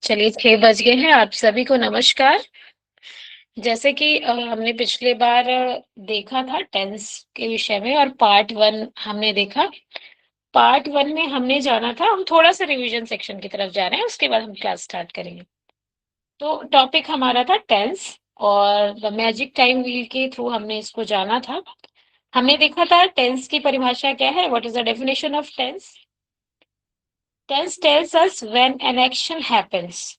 चलिए 6 बज गए हैं। आप सभी को नमस्कार। जैसे कि हमने पिछले बार देखा था टेंस के विषय में और पार्ट 1 हमने देखा। पार्ट 1 में हमने जाना था, हम थोड़ा सा रिवीजन सेक्शन की तरफ जा रहे हैं, उसके बाद हम क्लास स्टार्ट करेंगे। तो टॉपिक हमारा था टेंस और द मैजिक टाइम व्हील के थ्रू हमने इसको जाना था। हमने देखा था टेंस की परिभाषा क्या है, what is the definition of tense. Tense tells us when an action happens,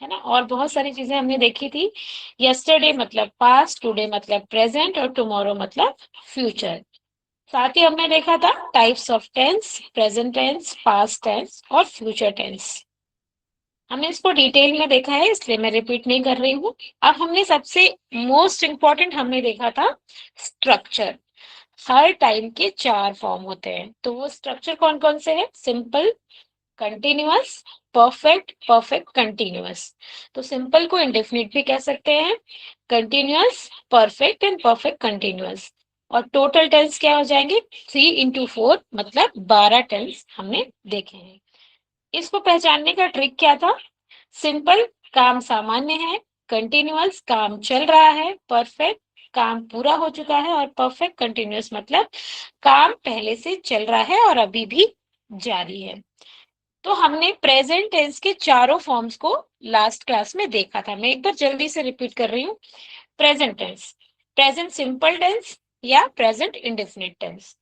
है ना। और बहुत सारी चीजें हमने देखी थी। यस्टरडे मतलब पास्ट, टुडे मतलब प्रेजेंट और टुमारो मतलब फ्यूचर। साथ ही हमने देखा था types of tense, present tense, past tense और फ्यूचर टेंस। हमने इसको डिटेल में देखा है, इसलिए मैं रिपीट नहीं कर रही हूँ। अब हमने सबसे मोस्ट इंपॉर्टेंट हमने देखा था स्ट्रक्चर। हर टाइम के 4 फॉर्म होते हैं, तो वो स्ट्रक्चर कौन कौन से हैं? Simple, continuous, perfect, perfect continuous. तो सिंपल को इंडेफिनिट भी कह सकते हैं, continuous, perfect and perfect continuous. और टोटल टेंस क्या हो जाएंगे? 3 into 4 मतलब 12 टेंस हमने देखे हैं। इसको पहचानने का ट्रिक क्या था? सिंपल काम सामान्य है, कंटिन्यूअस काम चल रहा है, परफेक्ट काम पूरा हो चुका है और परफेक्ट कंटिन्यूअस मतलब काम पहले से चल रहा है और अभी भी जारी है। तो हमने प्रेजेंट टेंस के चारों फॉर्म्स को लास्ट क्लास में देखा था। मैं एक बार जल्दी से रिपीट कर रही हूँ। Present tense, present simple tense या प्रेजेंट इंडेफिनिट टेंस।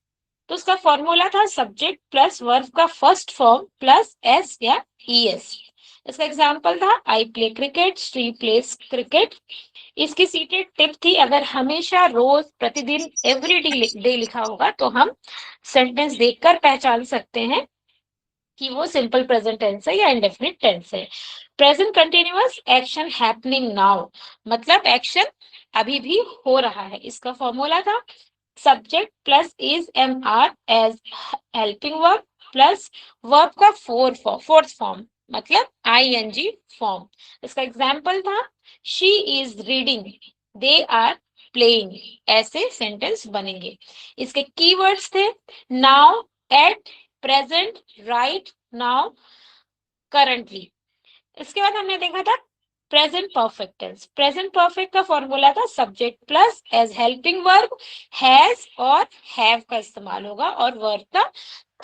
तो उसका फॉर्मूला था सब्जेक्ट प्लस वर्ब का फर्स्ट फॉर्म प्लस एस या ईएस। इसका एग्जांपल था I play cricket, she plays cricket. इसकी सीटेड टिप थी, अगर हमेशा रोज प्रतिदिन एवरी डे लिखा होगा तो हम सेंटेंस देखकर पहचान सकते हैं कि वो सिंपल प्रेजेंट टेंस है या इंडेफिनिट टेंस है। Present continuous, action happening now मतलब एक्शन अभी भी हो रहा है। इसका फॉर्मूला था subject plus is am are as helping verb plus verb का फोर्थ फॉर्म मतलब आईएनजी फॉर्म। इसका एग्जाम्पल था she is reading, they are playing. ऐसे सेंटेंस बनेंगे। इसके कीवर्ड्स थे now, at, present, right now, currently. इसके बाद हमने देखा था present perfect tense. Present perfect का फॉर्मूला था subject plus as helping verb has और हैव का इस्तेमाल होगा और वर्ब का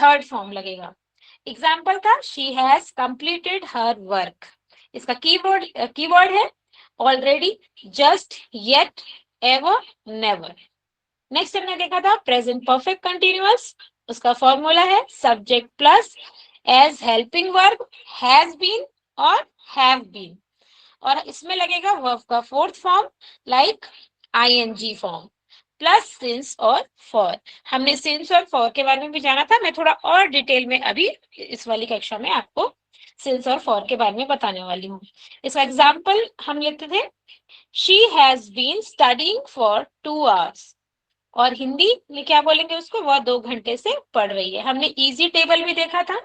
थर्ड फॉर्म लगेगा। एग्जाम्पल था she has completed her work. इसका कीवर्ड है already, just, yet, ever, never. Next हमने देखा था प्रेजेंट परफेक्ट कंटिन्यूअस। उसका फॉर्मूला है subject plus as helping verb has been और हैव बीन। और इसमें लगेगा वर्ब का fourth form like ING form plus since और फॉर। हमने सिंस और फॉर के बारे में भी जाना था। मैं थोड़ा और डिटेल में अभी इस वाली कक्षा में आपको सिंस और फॉर के बारे में बताने वाली हूँ। इसका एग्जाम्पल हम लेते थे she has been studying for 2 hours। और हिंदी में क्या बोलेंगे उसको? वह 2 घंटे से पढ़ रही है। हमने इजी टेबल भी देखा था।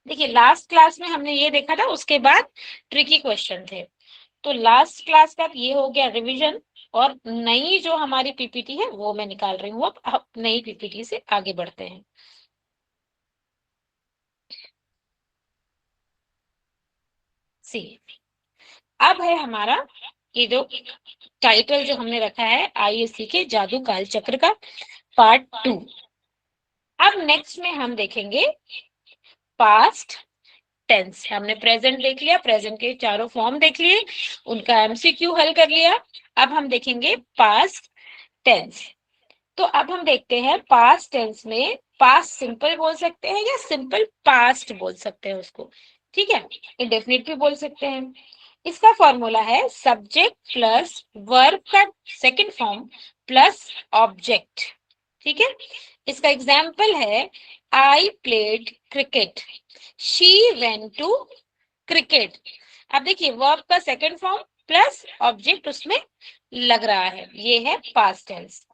देखिए लास्ट क्लास में हमने ये देखा था, उसके बाद ट्रिकी क्वेश्चन थे। तो लास्ट क्लास का ये हो गया रिवीजन। और नई जो हमारी पीपीटी है वो मैं निकाल रही हूँ। अब नई पीपीटी से आगे बढ़ते हैं। सी, अब है हमारा ये जो टाइटल जो हमने रखा है आईएससी के जादू काल चक्र का पार्ट 2। अब नेक्स्ट में हम देखेंगे पास्ट टेंस। हमने प्रेजेंट देख लिया, प्रेजेंट के चारों फॉर्म देख लिए, उनका एमसीक्यू हल कर लिया। अब हम देखेंगे पास्ट टेंस। तो अब हम देखते हैं पास्ट टेंस में पास्ट सिंपल बोल सकते हैं या सिंपल पास्ट बोल सकते हैं उसको। ठीक है, इंडेफिनिट भी बोल सकते हैं। इसका फॉर्मूला है सब्जेक्ट प्लस वर्ब का सेकंड फॉर्म प्लस ऑब्जेक्ट। ठीक है, इसका एग्जाम्पल है I played cricket, she went to cricket. अब देखिए वर्ब का सेकंड फॉर्म प्लस ऑब्जेक्ट उसमें लग रहा है, ये है पास्ट टेंस,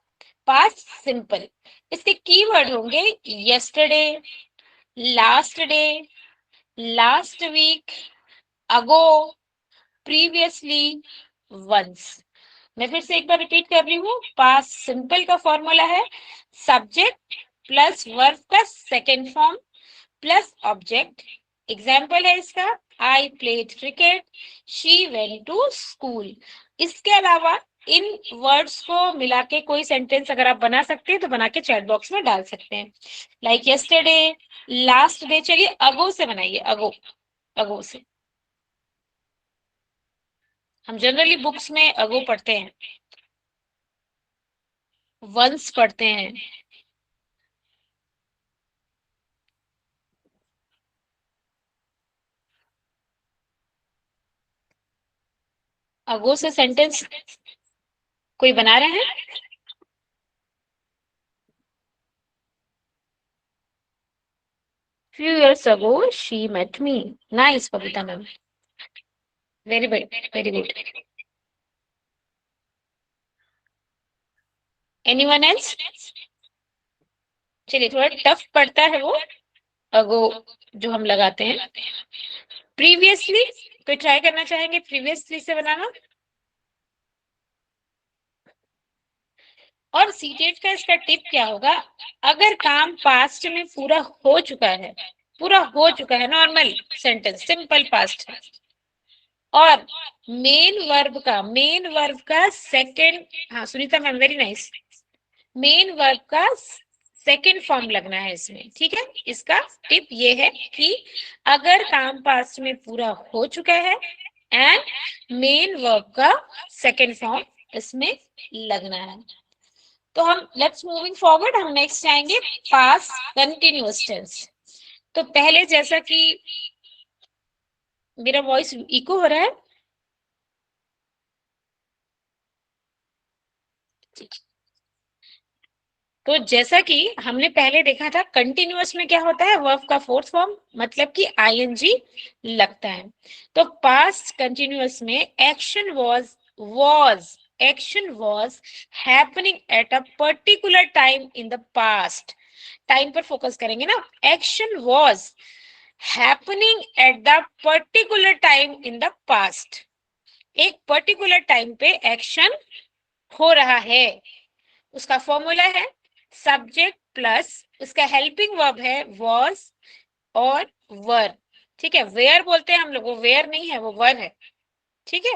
पास्ट सिंपल। इसके कीवर्ड होंगे yesterday, last day, last week, ago, previously, once. मैं फिर से एक बार रिपीट कर रही हूँ। पास्ट सिंपल का फॉर्मूला है सब्जेक्ट प्लस वर्ब का second form plus object example है इसका, I played cricket, she went to school. इसके अलावा इन वर्ड्स को मिला के कोई सेंटेंस अगर आप बना सकते हैं तो बना के चैट बॉक्स में डाल सकते हैं। Like yesterday, last day. चलिए अगो से बनाइए, अगो, अगो से। हम जनरली बुक्स में अगो पढ़ते हैं, वंस पढ़ते हैं। अगो से सेंटेंस कोई बना रहे हैं? Few years ago, she met me. Nice, Babita ma'am. Very good, very good. Anyone else? चलिए, थोड़ा टफ पड़ता है वो अगो जो हम लगाते हैं। प्रीवियसली कोई ट्राई करना चाहेंगे प्रीवियसली से बनाना? और सीटेट का इसका टिप क्या होगा, अगर काम पास्ट में पूरा हो चुका है, पूरा हो चुका है, नॉर्मल सेंटेंस, सिंपल पास्ट है, और मेन वर्ब का सेकंड, हाँ Sunita ma'am very nice, main verb का सेकंड फॉर्म लगना है इसमें, ठीक है। इसका टिप ये है कि अगर काम पास्ट में पूरा हो चुका है एंड मेन वर्ब का सेकंड फॉर्म इसमें लगना है। तो हम लेट्स मूविंग फॉरवर्ड, हम नेक्स्ट जाएंगे पास्ट कंटिन्यूअस टेंस। तो पहले जैसा कि मेरा वॉइस इको हो रहा है, तो जैसा कि हमने पहले देखा था कंटिन्यूअस में क्या होता है, वर्ब का फोर्थ फॉर्म, मतलब कि आईएनजी लगता है। तो पास्ट कंटिन्यूअस में action was happening at a particular time in the past. Time पर फोकस करेंगे ना, action was happening at the particular time in the past. एक पर्टिकुलर टाइम पे एक्शन हो रहा है, उसका फॉर्मूला है सब्जेक्ट प्लस उसका हेल्पिंग वर्ब है वॉज और वर, ठीक है। वेयर बोलते हैं हम लोग, वो वेयर नहीं है, वो वर है, ठीक है।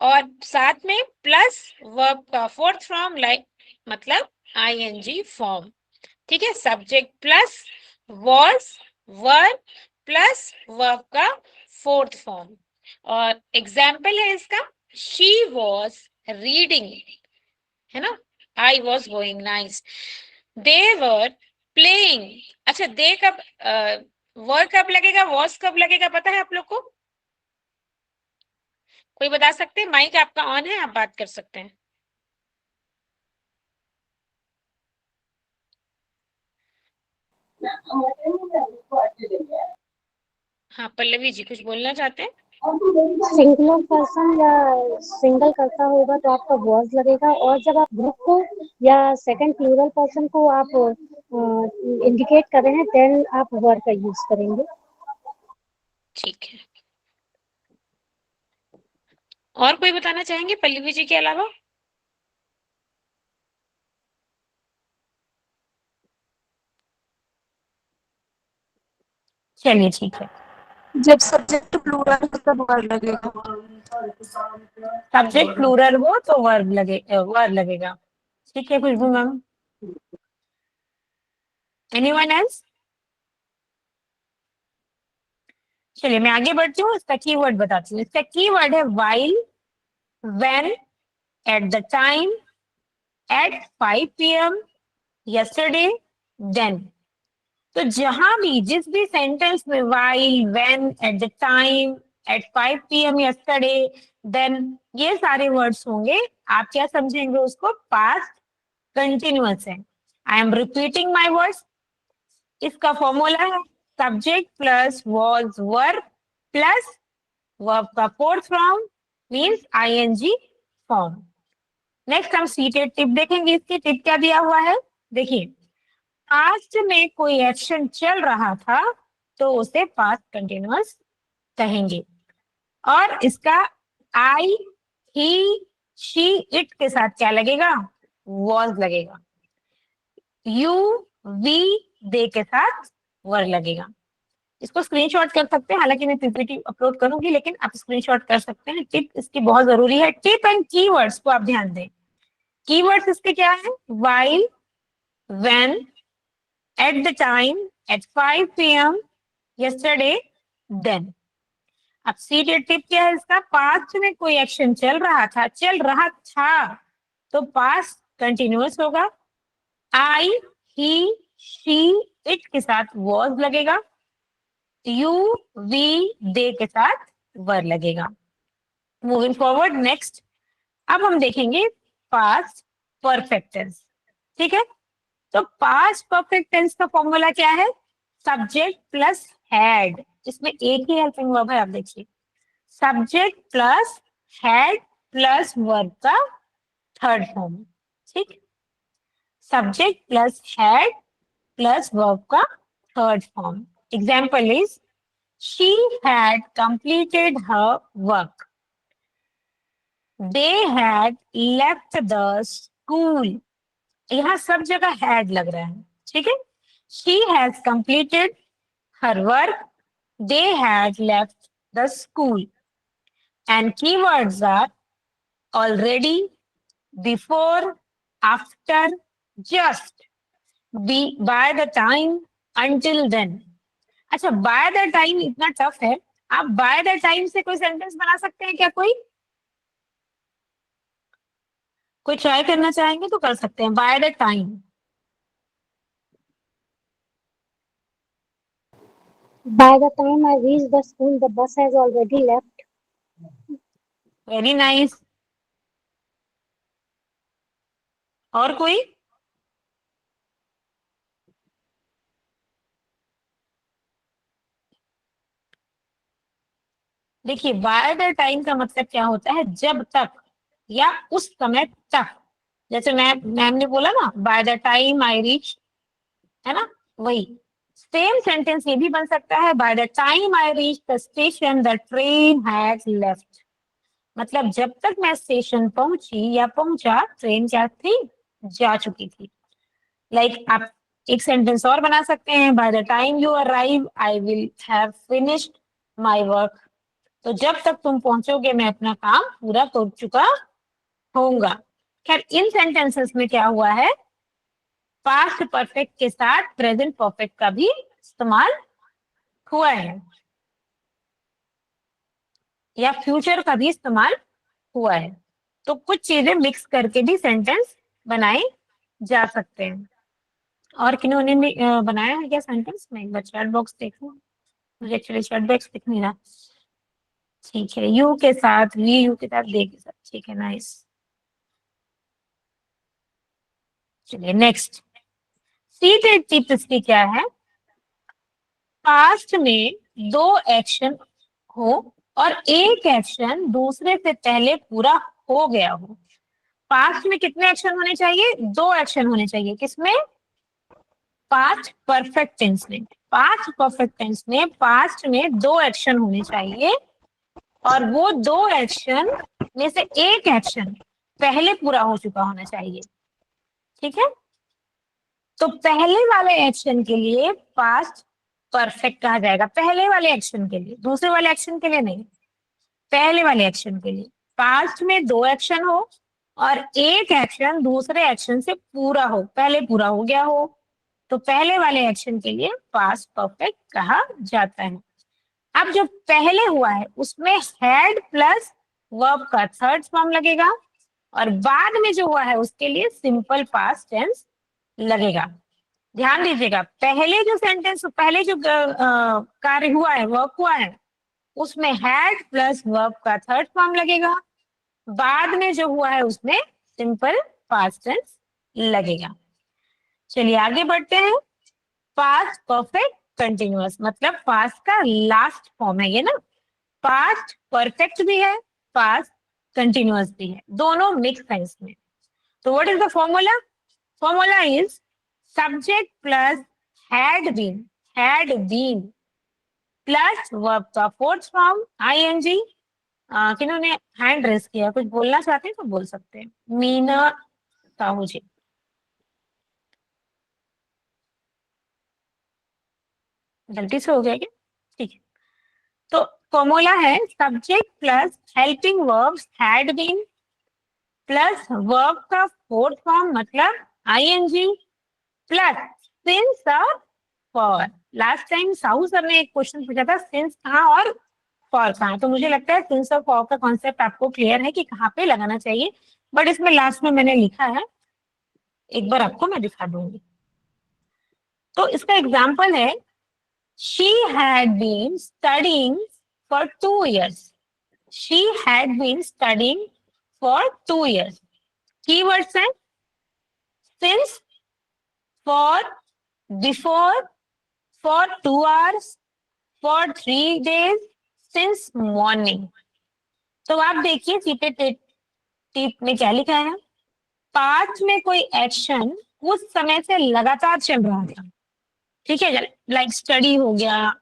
और साथ में प्लस वर्ब का फोर्थ फॉर्म, लाइक मतलब आईएनजी फॉर्म, ठीक है। Subject plus was, were plus verb का फोर्थ फॉर्म। और एग्जाम्पल है इसका, शी वॉज रीडिंग, है ना, I was going, nice. They were playing. अच्छा, दे कब, वर कब लगेगा, वॉज कब लगेगा, पता है आप लोग को? कोई बता सकते हैं? माइक आपका ऑन है, आप बात कर सकते हैं। हाँ पल्लवी जी कुछ बोलना चाहते हैं? सिंगुलर पर्सन या सिंगल करता होगा तो आपका वॉज लगेगा, और जब आप ग्रुप को या सेकंड प्लूरल पर्सन को आप इंडिकेट कर रहे हैं देन आप वर का यूज करेंगे। ठीक है, और कोई बताना चाहेंगे पल्लवी जी के अलावा? चलिए ठीक है। जब सब्जेक्ट प्लूरल हो तब वर्ब लगेगा। सब्जेक्ट प्लूरल हो तो वर्ब लगेगा, ठीक है खुशबू मैम। Anyone else? चलिए मैं आगे बढ़ती हूँ, इसका कीवर्ड बताती हूँ। इसका कीवर्ड है while, when, at the time, at 5 PM, yesterday, then. तो जहां भी, जिस भी सेंटेंस में while, when, at the time, at 5 PM yesterday, then, ये सारे वर्ड्स होंगे, आप क्या समझेंगे उसको, पास्ट कंटिन्यूअस है। I am repeating my words. इसका फॉर्मूला है subject plus was verb plus verb का fourth form means ING form. Next हम सीटेड टिप देखेंगे। इसकी टिप क्या दिया हुआ है, देखिए, पास्ट में कोई एक्शन चल रहा था तो उसे पास्ट कंटिन्यूअस कहेंगे, और इसका आई, ही, शी, इट के साथ क्या लगेगा, वॉज लगेगा। यू, वी, दे के साथ वर लगेगा। इसको स्क्रीनशॉट कर सकते हैं, हालांकि मैं पीपीटी अपलोड करूंगी, लेकिन आप स्क्रीनशॉट कर सकते हैं। टिप इसकी बहुत जरूरी है। टिप एंड कीवर्ड्स को आप ध्यान दें। कीवर्ड्स इसके क्या है? While, when, at the time, at 5 PM, yesterday, then. अब सीरियल टिप क्या है इसका? पास्ट में कोई एक्शन चल रहा था, तो पास्ट कंटिन्यूअस होगा। आई, ही, शी, इट के साथ वॉज लगेगा। यू, वी, दे के साथ वर लगेगा। मूविंग फॉरवर्ड, नेक्स्ट अब हम देखेंगे पास्ट परफेक्ट टेंस। ठीक है, तो पास्ट परफेक्ट टेंस का फॉर्मूला क्या है? Subject plus had. इसमें एक ही हेल्पिंग वर्ब है, आप देखिए। Subject plus had plus verb का थर्ड फॉर्म। ठीक, subject plus had plus verb का third form. Example is she had completed her work. They had left the school. यहां सब जगह had लग रहा है। ठीक है, she has completed her work. They had left the school. And keywords are already, before, after, just, be, by the time, until then. अच्छा, bye the time इतना टफ है, आप बाय द टाइम से कोई सेंटेंस बना सकते हैं क्या? कोई ट्राई करना चाहेंगे तो कर सकते हैं। Bye the time. By the time I reach the school, the bus has already left. Very nice. और कोई? देखिए, बाय द टाइम का मतलब क्या होता है? जब तक या उस समय तक। जैसे मैम ने बोला ना, bye the time I reach, है ना, वही सेम सेंटेंस ये भी बन सकता है। By the time I reach the station the train has left. मतलब जब तक मैं स्टेशन पहुंची या पहुंचा, ट्रेन क्या थी? जा चुकी थी। लाइक आप एक सेंटेंस और बना सकते हैं, bye the time you arrive I will have finished my work. तो जब तक तुम पहुंचोगे मैं अपना काम पूरा कर चुका होऊंगा। खैर, इन सेंटेंसेस में क्या हुआ है? पास्ट परफेक्ट के साथ प्रेजेंट परफेक्ट का भी इस्तेमाल हुआ है, या फ्यूचर का भी इस्तेमाल हुआ है। तो कुछ चीजें मिक्स करके भी सेंटेंस बनाए जा सकते हैं। और किन्होंने भी बनाया है क्या सेंटेंस? में एक बार चैट बॉक्स देखो, मुझे एक्चुअली चैट बॉक्स दिख नहीं रहा। ठीक है, यू के साथ, वी यू के साथ, दे के साथ। ठीक है, नाइस। चलिए नेक्स्ट, सीटेड टिप इसकी क्या है? पास्ट में दो एक्शन हो और एक एक्शन दूसरे से पहले पूरा हो गया हो। पास्ट में कितने एक्शन होने चाहिए? दो एक्शन होने चाहिए। किसमें? पास्ट परफेक्ट टेंस में। पास्ट परफेक्ट टेंस में पास्ट में दो एक्शन होने चाहिए, और वो दो एक्शन में से एक एक्शन पहले पूरा हो चुका होना चाहिए। ठीक है, तो पहले वाले एक्शन के लिए पास्ट परफेक्ट कहा जाएगा। पहले वाले एक्शन के लिए, दूसरे वाले एक्शन के लिए नहीं। पहले वाले एक्शन के लिए पास्ट में दो एक्शन हो और एक एक्शन दूसरे एक्शन से पूरा हो, पहले पूरा हो गया हो, तो पहले वाले एक्शन के लिए पास्ट परफेक्ट कहा जाता है। अब जो पहले हुआ है उसमें हैड प्लस वर्ब का थर्ड फॉर्म लगेगा, और बाद में जो हुआ है उसके लिए सिंपल पास्ट टेंस लगेगा। ध्यान दीजिएगा, पहले जो सेंटेंस, पहले जो कार्य हुआ है, वर्क हुआ है, उसमें हैड प्लस वर्ब का थर्ड फॉर्म लगेगा। बाद में जो हुआ है उसमें सिंपल पास्ट टेंस लगेगा। चलिए आगे बढ़ते हैं। पास्ट परफेक्ट कंटिन्यूअस मतलब पास्ट का लास्ट फॉर्म है ये ना। पास्ट परफेक्ट भी है, पास्ट कंटिन्यूअस भी है, दोनों मिक्स है इसमें। तो what is the formula? Formula is subject plus had been plus verb का फोर्थ फॉर्म आईएनजी। किन्होंने हैंड रेस किया, कुछ बोलना चाहते हैं तो बोल सकते हैं। मीना साहू जी, गलती से हो गया क्या? तो फॉर्मूला है subject plus helping verbs had been plus verb का फोर्थ फॉर्म मतलब आईएनजी प्लस सिंस और for. Last time Sahu sir ने एक क्वेश्चन पूछा था सिंस कहाँ और फॉर कहाँ, तो मुझे लगता है सिंस और फॉर का कॉन्सेप्ट आपको क्लियर है कि कहाँ पे लगाना चाहिए, बट इसमें लास्ट में मैंने लिखा है, एक बार आपको मैं दिखा दूंगी। तो इसका एग्जाम्पल है she had been studying for 2 years। She had been studying for 2 years। Keywords हैं since, for, before, for 2 hours, for 3 days, since morning. तो आप देखिए सीपे टिप में क्या लिखा है, पास्ट में कोई एक्शन उस समय से लगातार चल रहा था, ठीक है, लाइक स्टडी हो गया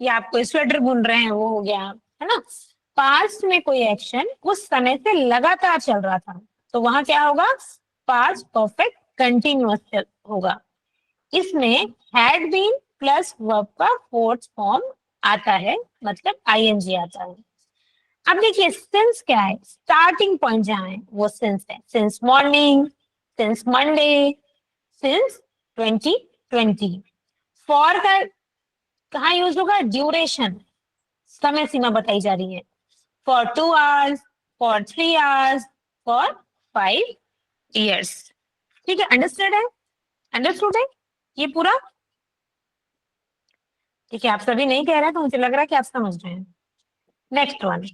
या आप कोई स्वेटर बुन रहे हैं वो हो गया, है ना। पास्ट में कोई एक्शन उस समय से लगातार चल रहा था, तो वहां क्या होगा, पास्ट परफेक्ट कंटिन्यूअस होगा। इसमें हैड बीन प्लस वर्ब का फोर्थ फॉर्म आता है, मतलब आईएनजी आता है। अब देखिए सिंस क्या है, स्टार्टिंग पॉइंट जहां है वो सिंस है, since morning, since Monday, since 2020। For का कहाँ यूज होगा, ड्यूरेशन, समय सीमा बताई जा रही है, for 2 hours, for 3 hours, for 5 years। ठीक है, अंडरस्टूड है, अंडरस्टूड है ये पूरा। ठीक है, आप सभी नहीं कह रहे तो मुझे लग रहा है कि आप समझ रहे हैं। नेक्स्ट वन,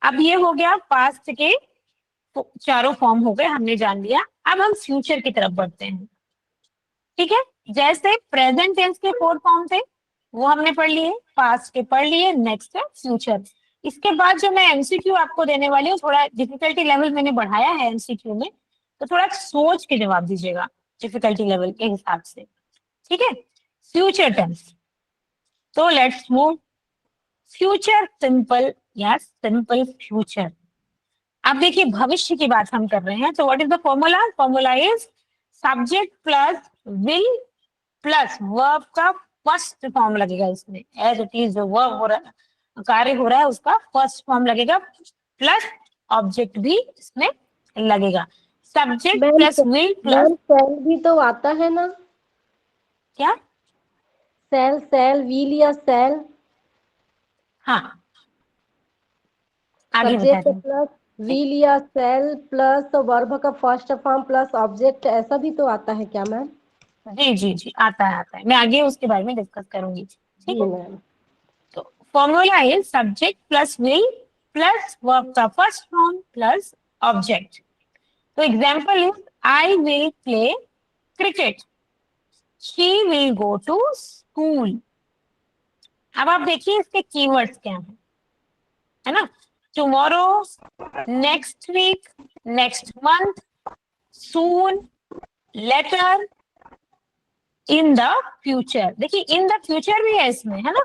अब ये हो गया पास्ट के चारों फॉर्म हो गए, हमने जान लिया। अब हम फ्यूचर की तरफ बढ़ते हैं, ठीक है। जैसे प्रेजेंट टेंस के 4 फॉर्म थे वो हमने पढ़ लिए, पास्ट के पढ़ लिए, नेक्स्ट है फ्यूचर। इसके बाद जो मैं एमसीक्यू आपको देने वाली हूँ, थोड़ा डिफिकल्टी लेवल मैंने बढ़ाया है एमसीक्यू में, तो थोड़ा सोच के जवाब दीजिएगा डिफिकल्टी लेवल के हिसाब से, ठीक है। फ्यूचर टेंस, तो लेट्स मूव फ्यूचर सिंपल या सिंपल फ्यूचर। अब देखिए भविष्य की बात हम कर रहे हैं, तो what is the formula, formula is subject plus will plus verb का फर्स्ट फॉर्म लगेगा इसमें, एज इट इज जो वर्ब हो रहा है, कार्य हो रहा है उसका फर्स्ट फॉर्म लगेगा, प्लस ऑब्जेक्ट भी इसमें लगेगा। Subject ma'am plus will plus ma'am shall भी तो आता है ना, क्या, सेल सेल व्हील या सेल, हाँ आगे बता सब्जेक्ट रही हूँ। प्लस व्हील या सेल प्लस वर्ब का फर्स्ट फॉर्म प्लस ऑब्जेक्ट, ऐसा भी तो आता है क्या मैम? जी जी जी आता है, आता है, मैं आगे उसके बारे में डिस्कस करूंगी, ठीक जी है। मैम। तो formula is subject plus will plus verb का फर्स्ट फॉर्म प्लस ऑब्जेक्ट। तो example is I will play cricket, she will go to school. अब आप देखिए इसके कीवर्ड्स क्या है ना, tomorrow, next week, next month, soon, later, in the future. देखिए इन द फ्यूचर भी है इसमें, है ना।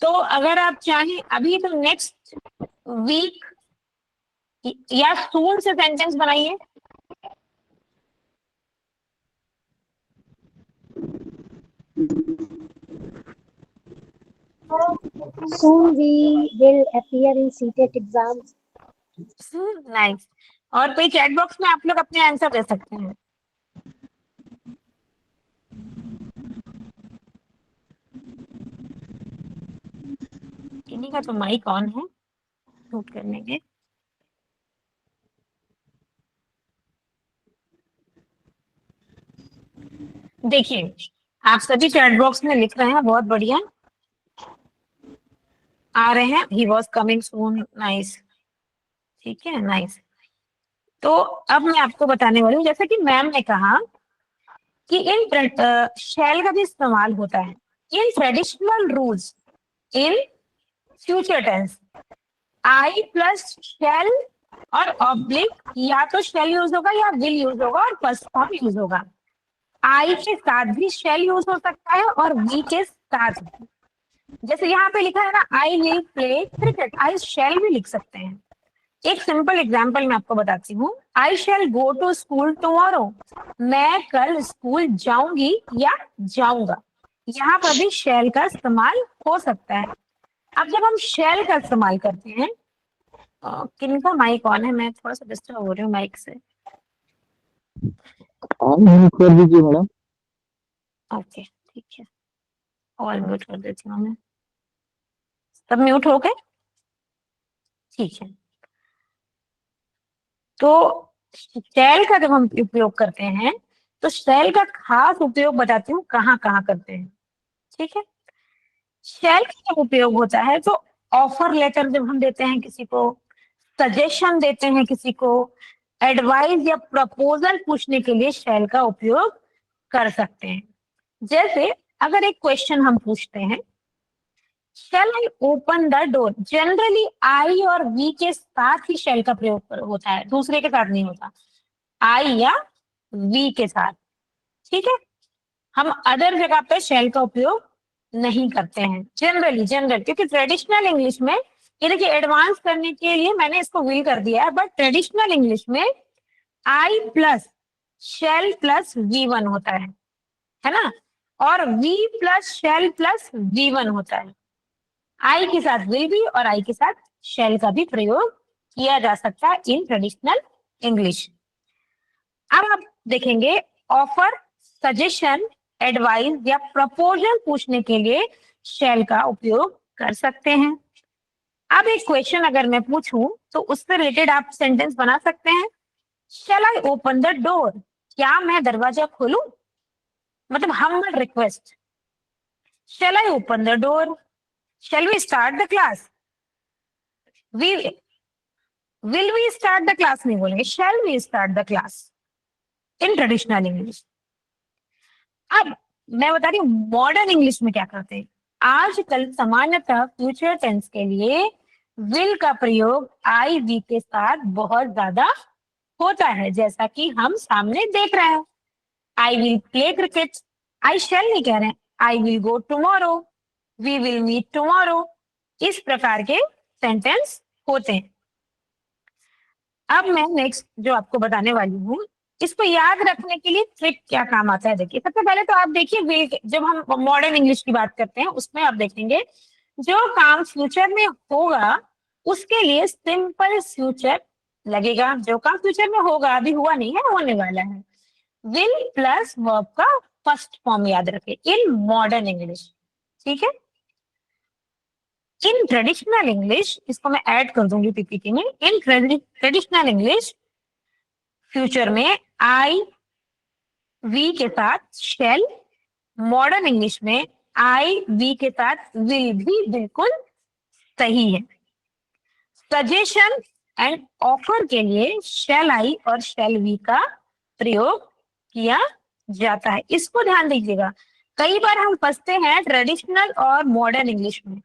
तो अगर आप चाहें अभी तो नेक्स्ट वीक या सून से सेंटेंस बनाइए। Soon we will appear in CTET exams. Nice. और कोई चैट बॉक्स में आप लोग अपने आंसर दे सकते हैं। इन्हीं का तो माइक ऑन है शूट करने के। देखिए आप सभी चैट बॉक्स में लिख रहे हैं, बहुत बढ़िया आ रहे हैं, he was coming soon, nice, ठीक है नाइस। तो अब मैं आपको बताने वाली हूँ, जैसे कि मैम ने कहा कि इन शैल का भी इस्तेमाल होता है in traditional rules in future tense. I plus shall और ऑब्लिक, या तो शेल यूज होगा या विल यूज होगा और फर्स्ट फॉर्म यूज होगा। आई के साथ भी शेल यूज हो सकता है और वी के साथ भी। जैसे यहाँ पे लिखा है ना आई will play cricket, I shall भी लिख सकते हैं। एक सिंपल एग्जांपल मैं आपको बताती हूँ, I shall go to school tomorrow, मैं कल स्कूल जाऊंगी या जाऊंगा। यहाँ पर भी शेल का इस्तेमाल हो सकता है। अब जब हम शैल का इस्तेमाल करते हैं, किनका माइक ऑन है? मैं थोड़ा सा डिस्टर्ब हो रही हूँ माइक से। आप म्यूट कर दीजिए मैडम। ओके ठीक है, और म्यूट कर देती हूँ मैं। सब म्यूट हो गए? ठीक है। तो शैल का जब हम उपयोग करते हैं तो शैल का खास उपयोग बताती हूँ कहाँ कहाँ करते हैं। ठीक है, शैल का जब उपयोग होता है तो ऑफर लेटर जब हम देते हैं किसी को, सजेशन देते हैं किसी को, एडवाइस या प्रपोजल पूछने के लिए शैल का उपयोग कर सकते हैं। जैसे अगर एक क्वेश्चन हम पूछते हैं, shall I open the door, generally I or we के साथ ही शैल का प्रयोग होता है, दूसरे के साथ नहीं होता, आई या वी के साथ। ठीक है, हम अदर जगह पे शैल का उपयोग नहीं करते हैं जनरली, क्योंकि ट्रेडिशनल इंग्लिश में, ये देखिए एडवांस करने के लिए मैंने इसको विल कर दिया है, बट ट्रेडिशनल इंग्लिश में I plus shall plus V one होता है ना, और we plus shall plus V one होता है। आई के साथ विल भी और आई के साथ शैल का भी प्रयोग किया जा सकता है इन ट्रेडिशनल इंग्लिश। अब आप देखेंगे ऑफर, सजेशन, एडवाइस या प्रपोजल पूछने के लिए शैल का उपयोग कर सकते हैं। अब एक क्वेश्चन अगर मैं पूछूं तो उससे रिलेटेड आप सेंटेंस बना सकते हैं। Shall I open the door, क्या मैं दरवाजा खोलूं, मतलब humble request. Shall I open the door, shall we start the class, we will we start the class नहीं बोलेंगे, shall we start the class in traditional English. अब मैं बता रही हूँ मॉडर्न इंग्लिश में क्या करते हैं। आजकल सामान्यतः फ्यूचर टेंस के लिए विल का प्रयोग आई वी के साथ बहुत ज्यादा होता है, जैसा कि हम सामने देख रहे हैं। I will play cricket, I shall नहीं कह रहे हैं, I will go tomorrow, we will meet tomorrow, इस प्रकार के सेंटेंस होते हैं। अब मैं नेक्स्ट जो आपको बताने वाली हूँ, इसको याद रखने के लिए ट्रिक क्या काम आता है, देखिए सबसे पहले तो आप देखिए विल, जब हम मॉडर्न इंग्लिश की बात करते हैं उसमें आप देखेंगे जो काम फ्यूचर में होगा उसके लिए सिंपल फ्यूचर लगेगा, जो काम फ्यूचर में होगा, अभी हुआ नहीं है, होने वाला है। विल प्लस वर्ब का फर्स्ट फॉर्म याद रखें इन मॉडर्न इंग्लिश। ठीक है, इन ट्रेडिशनल इंग्लिश, इसको मैं ऐड कर दूंगी पीपीटी में, इन ट्रेडिशनल इंग्लिश फ्यूचर में आई वी के साथ शैल, मॉडर्न इंग्लिश में आई वी के साथ विल भी बिल्कुल सही है। सजेशन एंड ऑफर के लिए शैल आई और शैल वी का प्रयोग किया जाता है, इसको ध्यान दीजिएगा। कई बार हम फंसते हैं ट्रेडिशनल और मॉडर्न इंग्लिश में,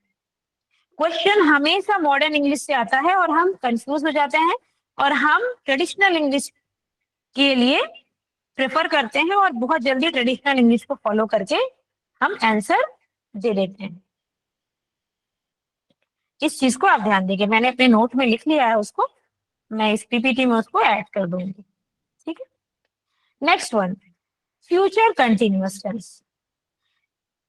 क्वेश्चन हमेशा मॉडर्न इंग्लिश से आता है और हम कंफ्यूज हो जाते हैं और हम ट्रेडिशनल इंग्लिश के लिए प्रेफर करते हैं और बहुत जल्दी ट्रेडिशनल इंग्लिश को फॉलो करके हम आंसर दे देते हैं। इस चीज को आप ध्यान दीजिए, मैंने अपने नोट में लिख लिया है उसको, मैं इस पीपीटी में उसको ऐड कर दूंगी। ठीक है, next one, future continuous tense.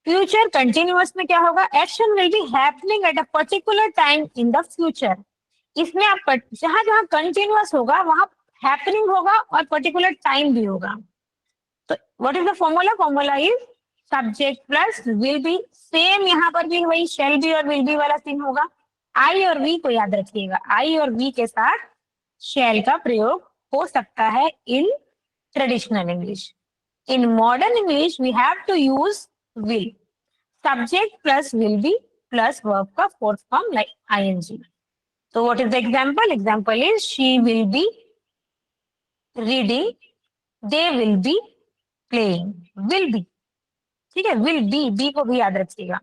Future continuous में क्या होगा, action will be happening at a particular time in the future. इसमें आप जहां जहां कंटिन्यूअस होगा वहां हैपनिंग होगा और पर्टिकुलर टाइम भी होगा। तो what is the formula, formula is subject plus will B, same यहाँ पर भी वही शैल बी और विल बी वाला सीन होगा। आई और वी को याद रखिएगा, आई और वी के साथ शैल का प्रयोग हो सकता है in traditional English. In modern English we have to use will, subject plus will be plus verb का फोर्थ फॉर्म लाइक आईएनजी। तो what is the example, example is she will be reading, they will be playing, will be. ठीक है, will be, be को भी याद रखिएगा।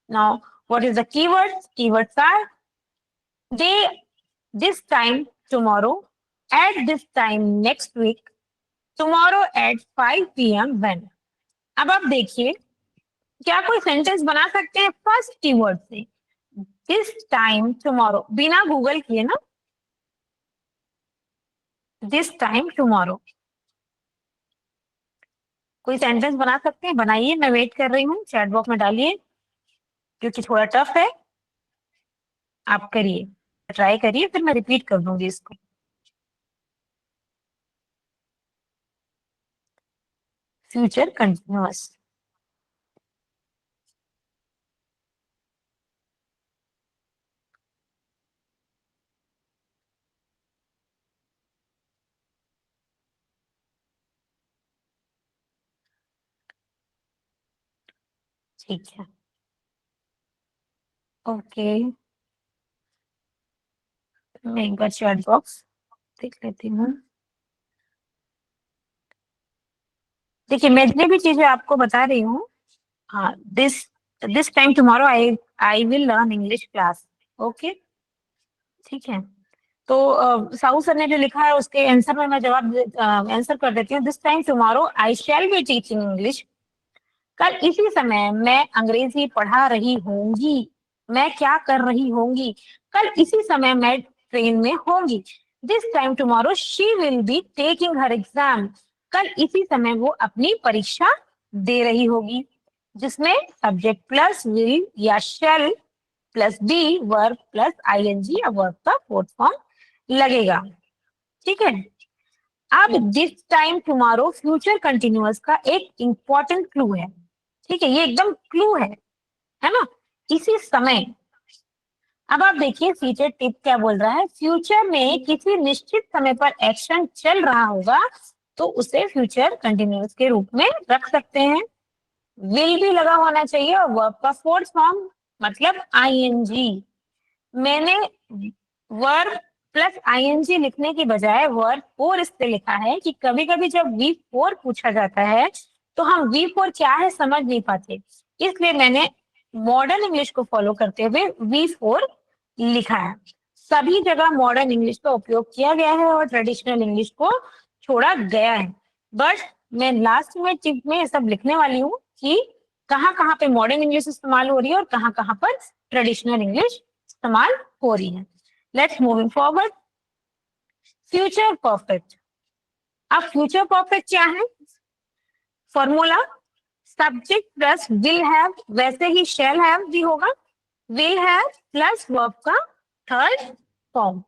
Now what is the keywords, keywords are they, this time tomorrow, at this time next week, tomorrow eight 5 PM when. अब आप देखिए क्या कोई सेंटेंस बना सकते हैं फर्स्ट कीवर्ड से, दिस टाइम टुमारो, बिना गूगल किए ना, दिस टाइम टुमारो। कोई सेंटेंस बना सकते हैं, बनाइए, मैं वेट कर रही हूँ, चैट बॉक्स में डालिए क्योंकि थोड़ा टफ है। आप करिए, ट्राई करिए, फिर मैं रिपीट कर दूंगी इसको। Future continuous. ठीक है, ओके, मैं एक बार चैट बॉक्स देख लेती हूँ। देखिए, मैं जितनी भी चीजें आपको बता रही हूँ, हाँ, this this time tomorrow I will learn English class. Okay, ठीक है। तो साहू सर ने जो लिखा है उसके आंसर में मैं जवाब आंसर कर देती हूँ। This time tomorrow I shall be teaching English. कल इसी समय मैं अंग्रेजी पढ़ा रही होंगी। मैं क्या कर रही होंगी? कल इसी समय मैं ट्रेन में होंगी। This time tomorrow she will be taking her exam. कल इसी समय वो अपनी परीक्षा दे रही होगी, जिसमें सब्जेक्ट प्लस विल या shall plus be verb plus ING या वर्ब का फोर्थ फॉर्म लगेगा। ठीक है। अब this time tomorrow future continuous का एक इंपॉर्टेंट क्लू है। ठीक है, ये एकदम क्लू है ना? इसी समय, अब आप देखिए फीचर टिप क्या बोल रहा है। फ्यूचर में किसी निश्चित समय पर एक्शन चल रहा होगा तो उसे फ्यूचर कंटिन्यूअस के रूप में रख सकते हैं। विल भी लगा होना चाहिए और वर्ब का फोर्थ फॉर्म मतलब आईएनजी। मैंने वर्ब प्लस आईएनजी लिखने की बजाय वर्ब फोर इससे लिखा है कि कभी कभी जब वी फोर पूछा जाता है तो हम वी फोर क्या है समझ नहीं पाते, इसलिए मैंने मॉडर्न इंग्लिश को फॉलो करते हुए वी फोर लिखा है। सभी जगह मॉडर्न इंग्लिश का उपयोग किया गया है और ट्रेडिशनल इंग्लिश को छोड़ा गया है। बट मैं लास्ट में टिप में ये सब लिखने वाली हूँ कि कहाँ कहाँ पे मॉडर्न इंग्लिश इस्तेमाल हो रही है और कहाँ कहाँ पर ट्रेडिशनल इंग्लिश इस्तेमाल हो रही है। Let's moving forward. Future perfect. अब फ्यूचर परफेक्ट क्या है? Formula subject plus will have, वैसे ही शैल हैव भी होगा। विल हैव प्लस वर्ब का थर्ड फॉर्म।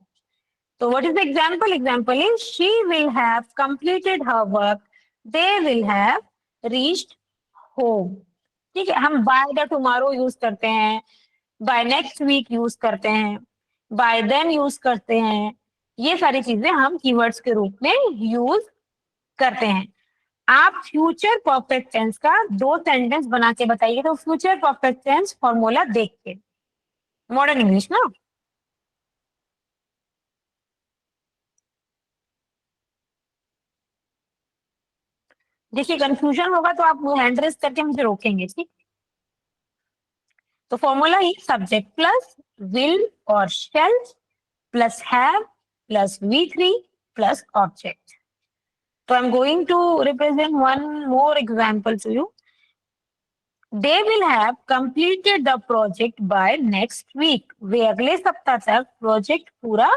तो what is the example? Example is she will have completed her work, they will have reached home. ठीक है, हम बाय द टुमारो यूज करते हैं, बाय नेक्स्ट वीक यूज करते हैं, bye then use करते हैं। ये सारी चीजें हम कीवर्ड्स के रूप में यूज करते हैं। आप फ्यूचर परफेक्ट टेंस का दो सेंटेंस बना के बताइए तो फ्यूचर परफेक्ट टेंस फॉर्मूला देख के, मॉडर्न इंग्लिश ना। देखिए कंफ्यूजन होगा तो आप वो हैंड रेस करके मुझे रोकेंगे, ठीक? तो फॉर्मूला ही subject plus will or shall plus have plus V three plus object. So I'm going to represent one more example to you. They will have completed the project by next week. वे अगले सप्ताह तक project पूरा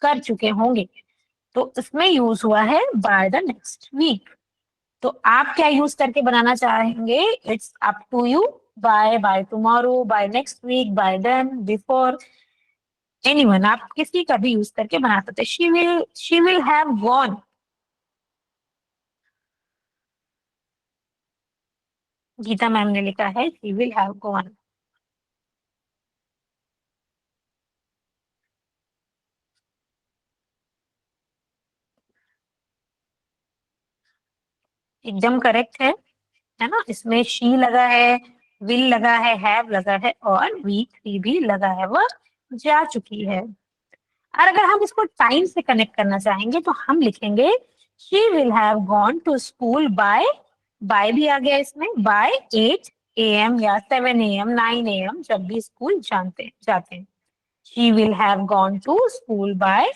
कर चुके होंगे। तो इसमें use हुआ है by the next week। तो आप क्या यूज करके बनाना चाहेंगे? It's up to you. by tomorrow, by next week, by then, before, anyone, आप किसी का भी यूज करके बना सकते हैं। she will have gone। Geeta ma'am ने लिखा है she will have gone। एकदम करेक्ट है ना? इसमें शी लगा है, विल लगा है, हैव लगा है और वी थ्री भी लगा है, वह जा चुकी है। और अगर हम इसको टाइम से कनेक्ट करना चाहेंगे तो हम लिखेंगे she will have gone to school by भी आ गया इसमें, बाय 8 AM या 7 AM, 9 AM, जब भी स्कूल जाते हैं। She will have gone to school by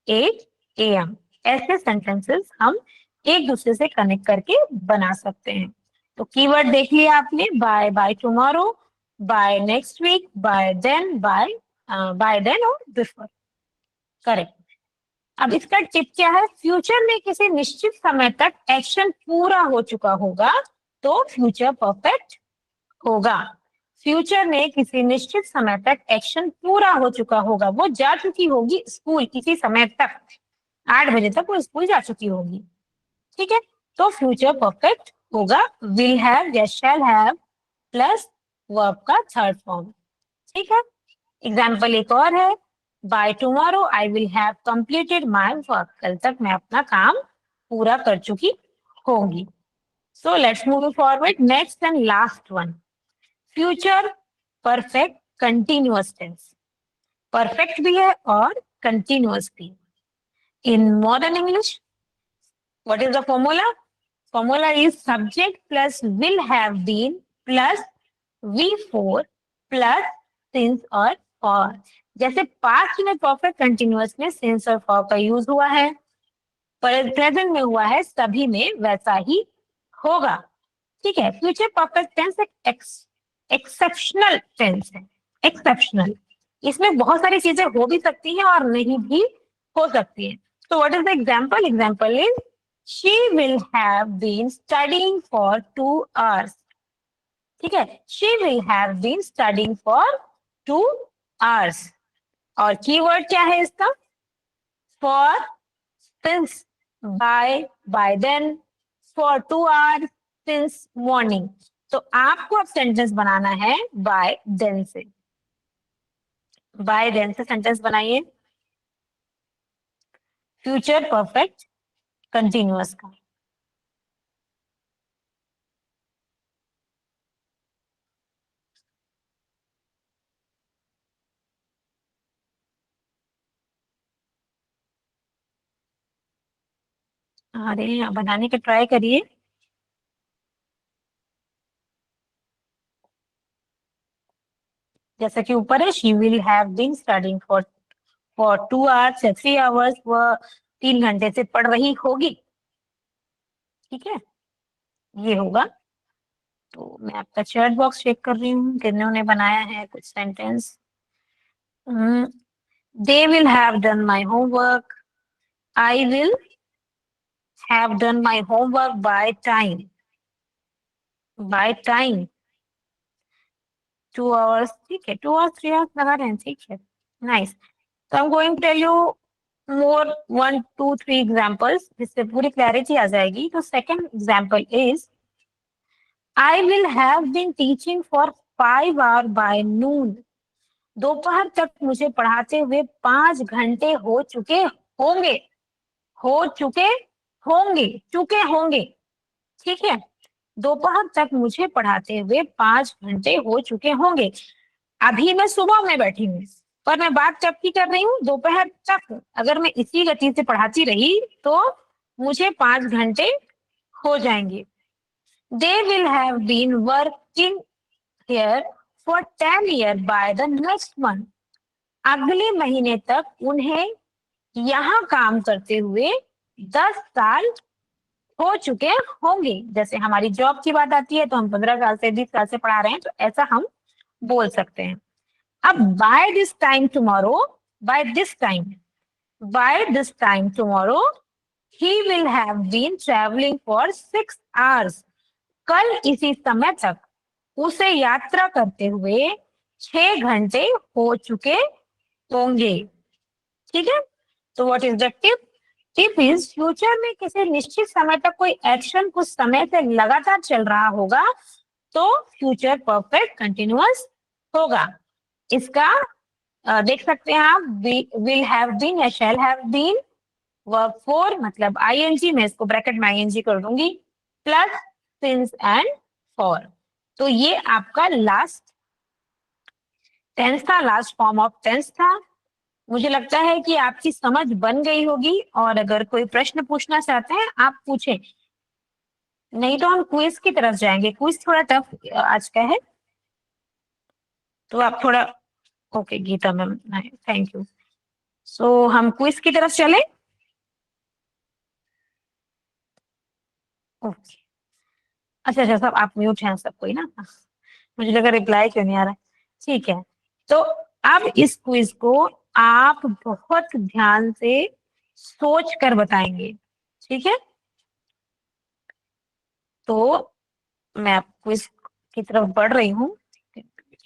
8 AM। ऐसे सेंटेंसेस हम एक दूसरे से कनेक्ट करके बना सकते हैं। तो कीवर्ड देख लिया आपने, by tomorrow, by next week, by then और बिफोर। करेक्ट। अब इसका टिप क्या है? फ्यूचर में किसी निश्चित समय तक एक्शन पूरा हो चुका होगा तो फ्यूचर परफेक्ट होगा। फ्यूचर में किसी निश्चित समय तक एक्शन पूरा हो चुका होगा, वो जा चुकी होगी स्कूल किसी समय तक, 8 बजे तक वो स्कूल जा चुकी होगी, ठीक है। तो फ्यूचर परफेक्ट होगा विल हैव या शैल हैव प्लस वर्ब का थर्ड फॉर्म, ठीक है। एग्जाम्पल एक और है, by tomorrow I will have completed my work, कल तक मैं अपना काम पूरा कर चुकी होंगी। So let's move forward, next and last one, future perfect continuous tense, perfect भी है और कंटिन्यूअस भी। In modern English what is the formula? Formula is subject plus will have been plus V4 plus since और for. जैसे past में perfect continuous में since और for का यूज हुआ है, पर प्रेजेंट में हुआ है, सभी में वैसा ही होगा, ठीक है। फ्यूचर परफेक्ट टेंस एक एक्सेप्शनल टेंस है, एक्सेप्शनल, इसमें बहुत सारी चीजें हो भी सकती हैं और नहीं भी हो सकती हैं। तो what is the example? Example is she will have been studying for 2 hours, ठीक है, she will have been studying for 2 hours। और कीवर्ड क्या है इसका? For, since, by then, for 2 hours, since morning. तो आपको अब सेंटेंस बनाना है बाय देन से, बाय देन से सेंटेंस बनाइए फ्यूचर परफेक्ट कंटिन्यूअस का। अरे बनाने का ट्राई करिए। जैसा कि ऊपर है, she will have been studying for 2 hours या 3 hours, वह 3 घंटे से पढ़ रही होगी, ठीक है, ये होगा। तो मैं आपका चैट बॉक्स चेक कर रही हूँ किन्होंने बनाया है कुछ sentence. They will have done my homework, I will have done my homework by time, by time 2 hours, ठीक है, 2 hours 3 hours लगा रहे हैं, ठीक है, नाइस। तो I am going to tell you more 1 2 3 examples, जिससे पूरी क्लैरिटी आ जाएगी। तो second example is I will have been teaching for 5 hours by noon, दोपहर तक मुझे पढ़ाते हुए 5 घंटे हो चुके होंगे, हो चुके होंगे, चुके होंगे, ठीक है, दोपहर तक मुझे पढ़ाते हुए 5 घंटे हो चुके होंगे। अभी मैं सुबह में बैठी हूँ, पर मैं बात कब की कर रही हूँ? दोपहर तक। अगर मैं इसी गति से पढ़ाती रही तो मुझे 5 घंटे हो जाएंगे। They will have been working here for 10 years by the next month, अगले महीने तक उन्हें यहाँ काम करते हुए 10 साल हो चुके होंगे। जैसे हमारी जॉब की बात आती है तो हम 15 साल से 20 साल से पढ़ा रहे हैं, तो ऐसा हम बोल सकते हैं। अब by this time tomorrow, by this time, by this time tomorrow he will have been travelling for 6 hours, कल इसी समय तक उसे यात्रा करते हुए 6 घंटे हो चुके होंगे, ठीक है। तो what is the tip? Tip is future में किसी निश्चित समय तक कोई एक्शन कुछ समय से लगातार चल रहा होगा तो फ्यूचर परफेक्ट कंटिन्यूअस होगा। इसका देख सकते हैं आप, विल हैव बीन या शैल हैव बीन, वर्ब 4 मतलब आईएनजी, मैं इसको ब्रैकेट में आईएनजी कर दूंगी, प्लस सिंस एंड फॉर। तो ये आपका लास्ट टेंस था, लास्ट फॉर्म ऑफ टेंस था। मुझे लगता है कि आपकी समझ बन गई होगी, और अगर कोई प्रश्न पूछना चाहते हैं आप पूछें, नहीं तो हम क्विज की तरफ जाएंगे। क्विज थोड़ा टफ आज का है, तो आप थोड़ा, okay Geeta ma'am, thank you. So हम क्विज की तरफ चले। ओके, अच्छा अच्छा, सब आप म्यूट हैं सब कोई ना, मुझे लगा रिप्लाई क्यों नहीं आ रहा है, ठीक है। तो अब इस क्विज को आप बहुत ध्यान से सोच कर बताएंगे, ठीक है। तो मैं क्विज की तरफ बढ़ रही हूँ,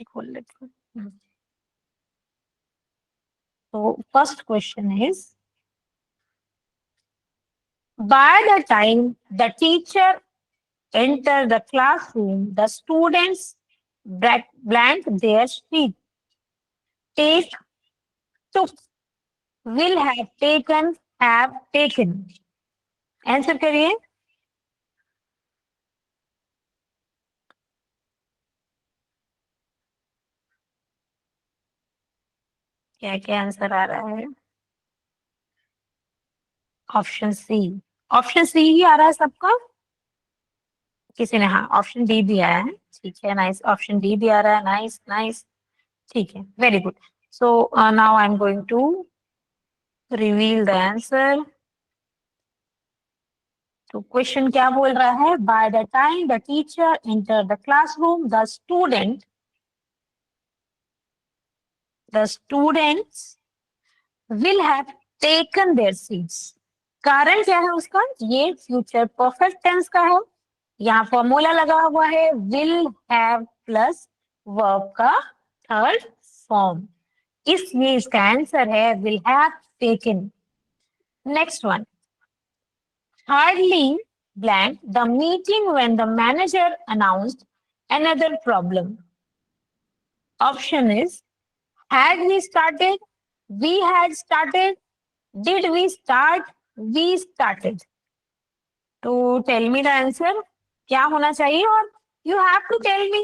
पीपीटी खोल लेती हूँ। तो first question is, by the time the teacher enter the classroom, the students blank their sheet. Take, took, will have taken. Answer करिए। क्या क्या आंसर आ रहा है? ऑप्शन सी, ऑप्शन सी ही आ रहा है सबका? किसी ने हाँ ऑप्शन डी भी आया है, ठीक है नाइस, ऑप्शन डी भी आ रहा है, नाइस नाइस, ठीक है very good. So now I am going to reveal the answer. तो क्वेश्चन क्या बोल रहा है? By the time the teacher enter the classroom the students will have taken their seats. कारण क्या है उसका? ये फ्यूचर परफेक्ट टेंस का है, यहाँ फॉर्मूला लगा हुआ है विल हैव प्लस वर्ब का थर्ड फॉर्म, इसलिए इसका आंसर है will have taken. Next one, hardly blank the meeting when the manager announced another problem. Option is, had we started, we had started, did we start, we started. तो tell me the answer, क्या होना चाहिए? और you have to tell me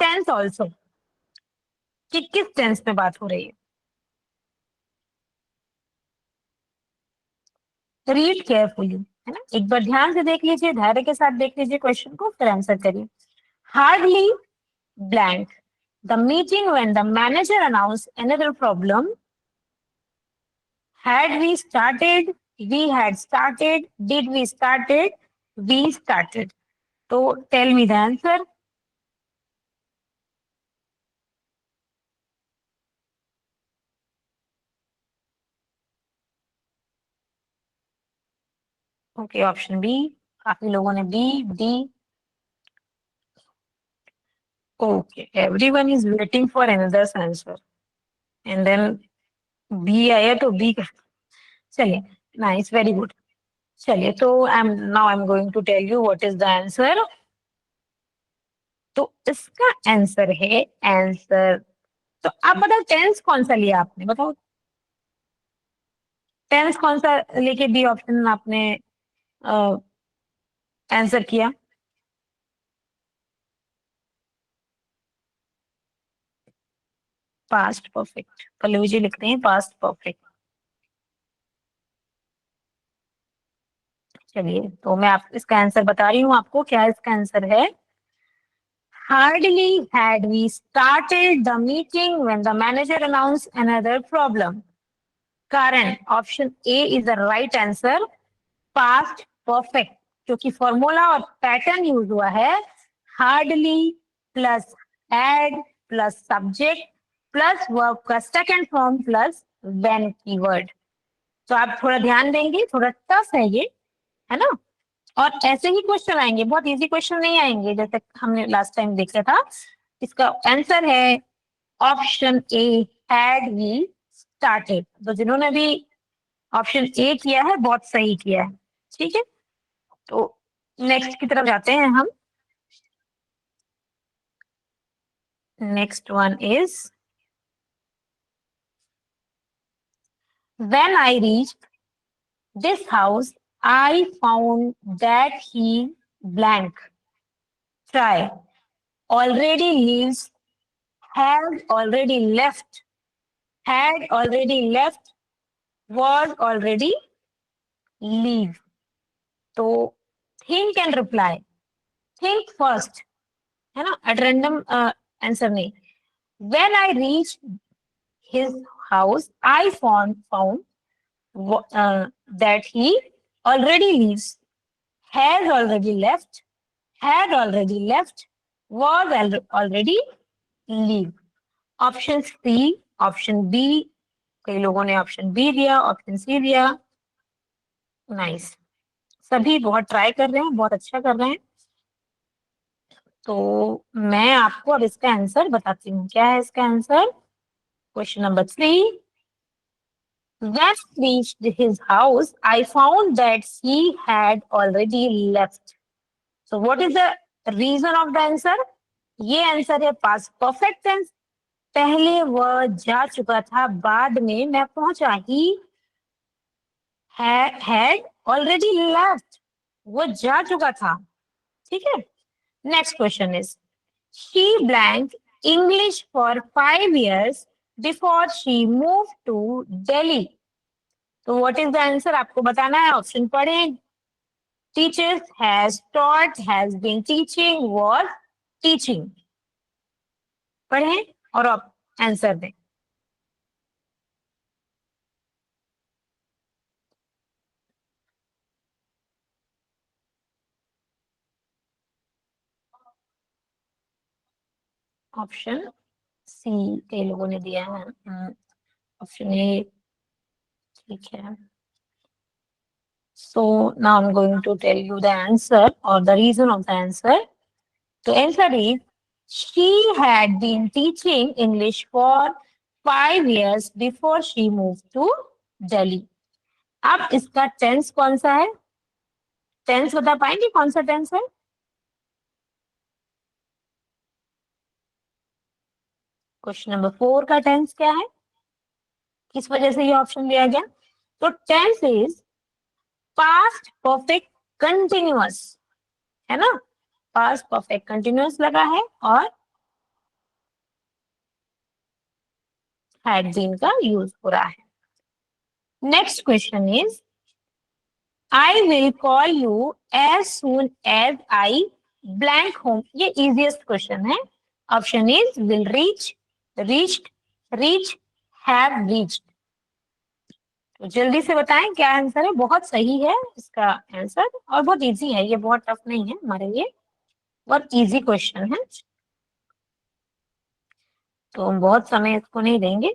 tense also, कि किस tense में बात हो रही है। रीड केयरफुली, है ना, एक बार ध्यान से देख लीजिए, धैर्य के साथ देख लीजिए क्वेश्चन को, फिर आंसर करिए। Hardly blank the meeting when the manager announced another problem. Had we started, we had started, did we started, we started. So tell me the answer. Okay, option B, काफी लोगों ने B, D. Okay, everyone is waiting for another's answer and then B आया तो B का, चलिए nice, very good. चलिए तो now I'm going to tell you what is the answer. तो इसका आंसर है, आंसर तो आप बताओ टेंस कौन सा लिया आपने, बताओ टेंस कौन सा लेके बी ऑप्शन आपने आंसर किया? पास्ट परफेक्ट, पल्लवी जी लिखते हैं पास्ट परफेक्ट। चलिए तो मैं आप इसका आंसर बता रही हूँ आपको, क्या इसका आंसर है? Hardly had we started the meeting when the manager announced another problem. कारण option A is the right answer, past perfect, क्योंकि फॉर्मूला और पैटर्न यूज हुआ है hardly plus had plus subject plus verb का second form plus when keyword. तो आप थोड़ा ध्यान देंगे, थोड़ा टफ है ये, है ना, और ऐसे ही क्वेश्चन आएंगे, बहुत इजी क्वेश्चन नहीं आएंगे जैसे हमने लास्ट टाइम देखा था। इसका आंसर है option A, had we started. तो जिन्होंने भी ऑप्शन ए किया है बहुत सही किया है, ठीक है। तो नेक्स्ट की तरफ जाते हैं हम। Next one is, when I reached this house I found that he blank, try, already leaves, has already left, had already left, was already leave. तो think and reply, think first, है ना, at random answer नहीं। When I reached his house, I found that he already leaves, has already left, had already left, was already leave. Option C, option B, कई लोगों ने option B दिया, option C दिया, nice, सभी बहुत try कर रहे हैं, बहुत अच्छा कर रहे हैं। तो मैं आपको अब इसका आंसर बताती हूँ। क्या है इसका answer? Question number 3, when I reached his house, I found that he had already left. So what is the reason of the answer? ये आंसर है पास्ट परफेक्ट टेंस। पहले वह जा चुका था, बाद में मैं पहुंचा। ही had already left, वो जा चुका था। ठीक है। Next question is she blank English for 5 years before she moved to Delhi. तो व्हाट इज द आंसर आपको बताना है। ऑप्शन पढ़ें। Teachers, has taught, has been teaching, was teaching. पढ़ें और आप आंसर दें। ऑप्शन सी कई लोगों ने दिया है। ऑप्शन ए ठीक है। So now I'm going to tell you the answer or the reason of the answer. The answer is she had been teaching English for 5 years before she moved to Delhi. अब इसका tense कौन सा है? Tense बता पाएंगे कौन सा tense है? क्वेश्चन नंबर 4 का टेंस क्या है? किस वजह से ये ऑप्शन दिया गया? तो tense is past perfect continuous, है ना? पास्ट परफेक्ट कंटिन्यूअस लगा है और हैड बीन का यूज हो रहा है। Next question is I will call you as soon as I blank home. ये इजीएस्ट क्वेश्चन है। Option is will reach, reached, reach, have reached. तो जल्दी से बताएं क्या आंसर है। बहुत सही है इसका आंसर और बहुत इजी है। ये बहुत टफ नहीं है हमारे लिए, बहुत इजी क्वेश्चन है। तो हम बहुत समय इसको नहीं देंगे।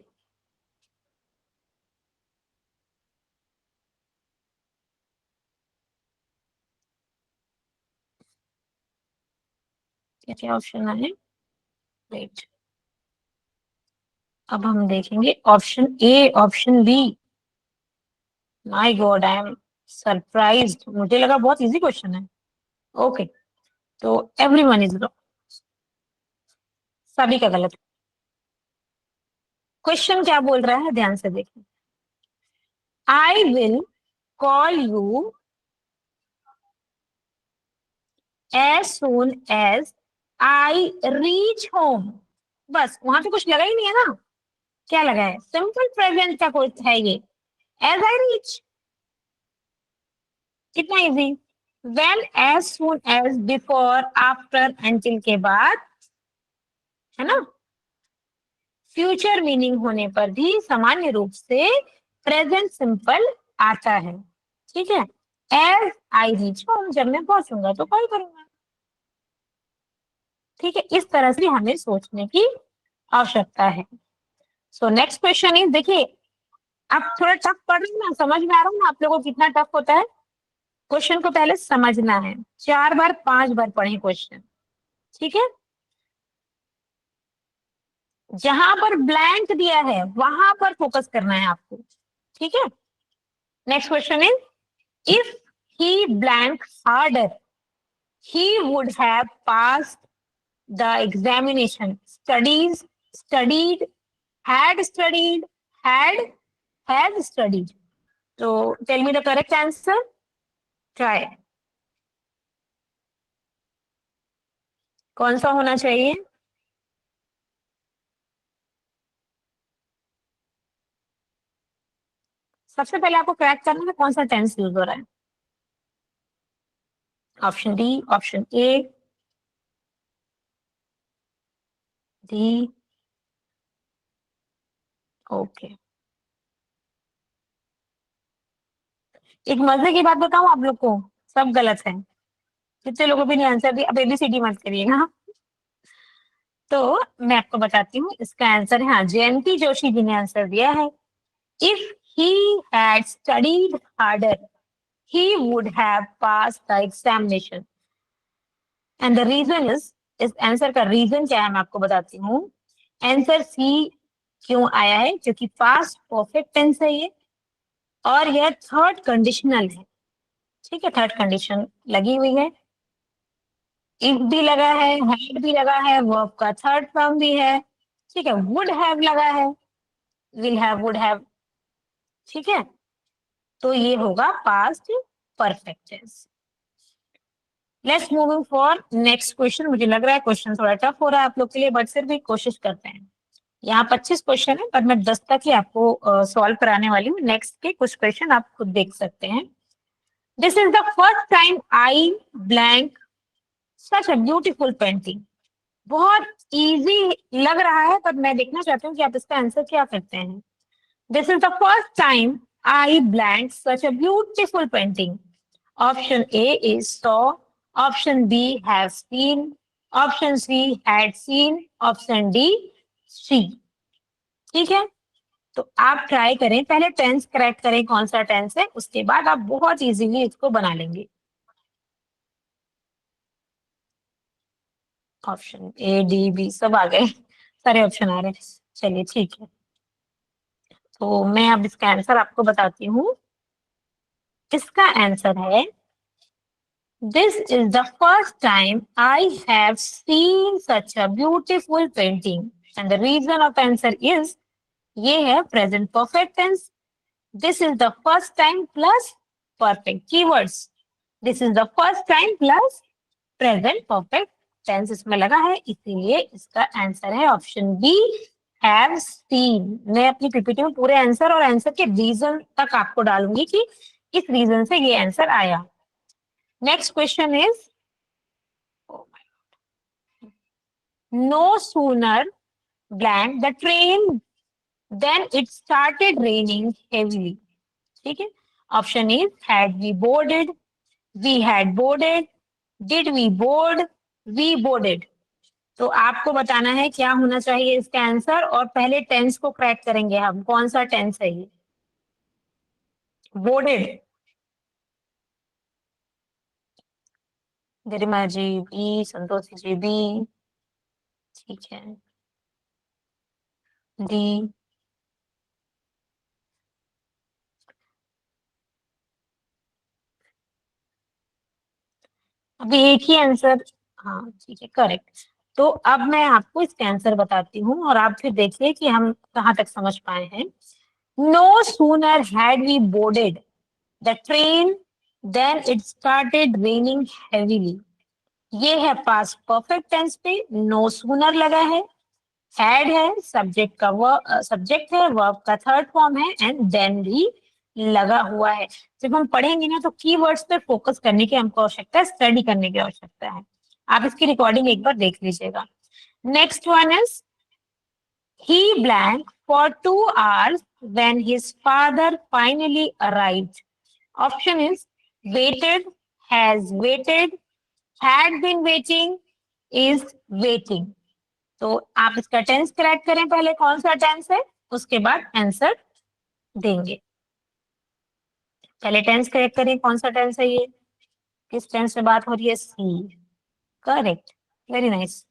क्या ऑप्शन है? वेट, अब हम देखेंगे option A, option B. My god, I am surprised. मुझे लगा बहुत इजी क्वेश्चन है। ओके, तो एवरीवन इज रॉन्ग, सभी का गलत। क्वेश्चन क्या बोल रहा है ध्यान से देखें। I will call you as soon as I reach home. बस वहां पे कुछ लगा ही नहीं है ना। क्या लगा है? सिंपल प्रेजेंट का कुछ है ये, एज आई रीच। कितना easy. When, as soon as, before, after, until के बाद, है ना? फ्यूचर मीनिंग होने पर भी सामान्य रूप से प्रेजेंट सिंपल आता है। ठीक है। एज आई रीच होम, जब मैं पहुंचूंगा तो कॉल करूंगा। ठीक है, इस तरह से हमें सोचने की आवश्यकता है। सो नेक्स्ट क्वेश्चन इज, देखिए अब थोड़ा टफ पढ़ रही हूँ ना, समझ में आ रहा हूँ ना आप लोगों को कितना टफ होता है। क्वेश्चन को पहले समझना है, 4 बार 5 बार पढ़ें क्वेश्चन। ठीक है। जहां पर ब्लैंक दिया है वहां पर फोकस करना है आपको। ठीक है। Next question is, if he blank harder he would have passed the examination. Studies, studied, had studied, has studied. So tell me the correct answer. Try. कौन सा होना चाहिए? सबसे पहले आपको क्रैक करना है कौन सा टेंस यूज हो रहा है। Option D, option A, D. Okay, एक मजे की बात बताऊं आप लोग को, सब गलत है। कितने लोगों ने आंसर दिया। अब एबीसीडी मत करिएगा। तो मैं आपको बताती हूँ इसका आंसर है, हाँ, जयंती जोशी जी ने आंसर दिया है। If he had studied harder, he would have passed the examination. And the reason is इस आंसर का रीजन क्या है मैं आपको बताती हूँ। आंसर सी क्यों आया है, क्योंकि पास्ट परफेक्ट टेंस है ये, और यह थर्ड कंडीशनल है। ठीक है, थर्ड कंडीशन लगी हुई है, इफ भी लगा है, हैड भी लगा है, वर्ब का थर्ड फॉर्म भी है। ठीक है, वुड हैव लगा है, विल हैव, वुड हैव। ठीक है, तो ये होगा past perfect tense. Let's moving for next question. मुझे लग रहा है क्वेश्चन थोड़ा टफ हो रहा है आप लोग के लिए, बट फिर भी कोशिश करते हैं। यहाँ 25 क्वेश्चन है, पर मैं 10 तक ही आपको सॉल्व कराने वाली हूँ। नेक्स्ट के कुछ क्वेश्चन आप खुद देख सकते हैं। This is the first time I blank such a beautiful painting. बहुत इजी लग रहा है, पर मैं देखना चाहती हूँ कि आप इसका आंसर क्या करते हैं। This is the first time I blank such a beautiful painting. Option A is saw, option B have seen, option C had seen, option D see. ठीक है, तो आप ट्राई करें, पहले टेंस करेक्ट करें कौन सा टेंस है, उसके बाद आप बहुत इजीली इसको बना लेंगे। ऑप्शन ए डी बी सब आ गए, सारे ऑप्शन आ रहे हैं। चलिए ठीक है, तो मैं अब इसका आंसर आपको बताती हूँ। इसका आंसर है, this is the first time I have seen such a beautiful painting, and the reason of answer is, ये है present perfect tense. This is the first time plus perfect keywords. This is the first time plus present perfect tense इसमें लगा है, इसीलिए इसका answer है option B have scene. मैं अपनी पीपीटी में पूरे आंसर और आंसर के रीजन तक आपको डालूंगी कि इस रीजन से ये आंसर आया। Next question is, no sooner blank the train then it started raining heavily. ठीक है, option is had we boarded, we had boarded, did we board, we boarded. तो आपको बताना है क्या होना चाहिए इसका आंसर, और पहले टेंस को क्रैक करेंगे हम, कौन सा टेंस है ये। बोर्डेड, गरिमा जी बी, संतोषी जी बी, ठीक है, डी, अभी एक ही आंसर। हाँ ठीक है, करेक्ट। तो अब मैं आपको इसका आंसर बताती हूँ और आप फिर देखिए कि हम कहाँ तक समझ पाए हैं। No sooner had we boarded the train then it started raining heavily. ये है पास्ट परफेक्ट टेंस पे, नो सूनर लगा है, हैड है, सब्जेक्ट का सब्जेक्ट है, वर्ब का थर्ड फॉर्म है, एंड देन भी लगा हुआ है। जब हम पढ़ेंगे ना तो कीवर्ड्स पे फोकस करने की हमको आवश्यकता है, स्टडी करने की आवश्यकता है। आप इसकी रिकॉर्डिंग एक बार देख लीजिएगा। Next one is, he blank for 2 hours when his father finally arrived. Option is waited, has waited, had been waiting, is waiting. तो आप इसका टेंस करेक्ट करें, पहले कौन सा टेंस है, उसके बाद आंसर देंगे। पहले टेंस करेक्ट करें, कौन सा टेंस है ये, किस टेंस में बात हो रही है, C, correct, very nice,